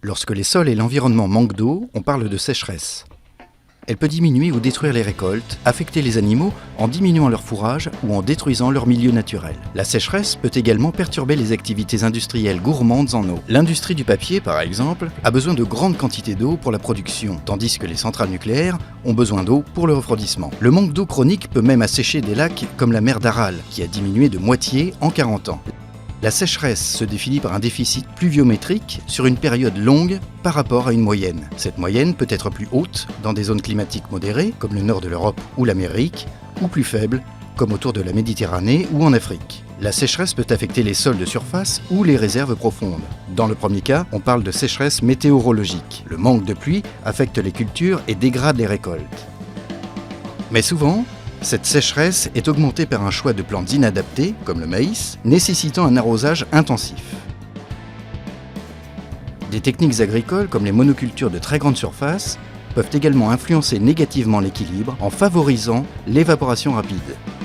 Lorsque les sols et l'environnement manquent d'eau, on parle de sécheresse. Elle peut diminuer ou détruire les récoltes, affecter les animaux en diminuant leur fourrage ou en détruisant leur milieu naturel. La sécheresse peut également perturber les activités industrielles gourmandes en eau. L'industrie du papier, par exemple, a besoin de grandes quantités d'eau pour la production, tandis que les centrales nucléaires ont besoin d'eau pour le refroidissement. Le manque d'eau chronique peut même assécher des lacs comme la mer d'Aral, qui a diminué de moitié en 40 ans. La sécheresse se définit par un déficit pluviométrique sur une période longue par rapport à une moyenne. Cette moyenne peut être plus haute dans des zones climatiques modérées, comme le nord de l'Europe ou l'Amérique, ou plus faible, comme autour de la Méditerranée ou en Afrique. La sécheresse peut affecter les sols de surface ou les réserves profondes. Dans le premier cas, on parle de sécheresse météorologique. Le manque de pluie affecte les cultures et dégrade les récoltes. Mais souvent, cette sécheresse est augmentée par un choix de plantes inadaptées, comme le maïs, nécessitant un arrosage intensif. Des techniques agricoles, comme les monocultures de très grande surface, peuvent également influencer négativement l'équilibre en favorisant l'évaporation rapide.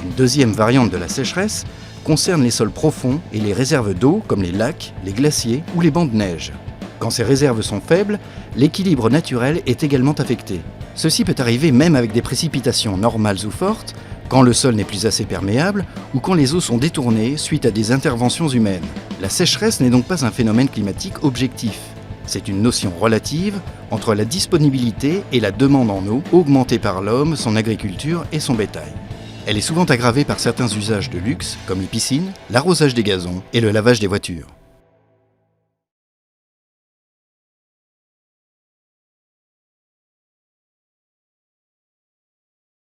Une deuxième variante de la sécheresse concerne les sols profonds et les réserves d'eau, comme les lacs, les glaciers ou les bancs de neige. Quand ces réserves sont faibles, l'équilibre naturel est également affecté. Ceci peut arriver même avec des précipitations normales ou fortes, quand le sol n'est plus assez perméable ou quand les eaux sont détournées suite à des interventions humaines. La sécheresse n'est donc pas un phénomène climatique objectif. C'est une notion relative entre la disponibilité et la demande en eau, augmentée par l'homme, son agriculture et son bétail. Elle est souvent aggravée par certains usages de luxe, comme les piscines, l'arrosage des gazons et le lavage des voitures.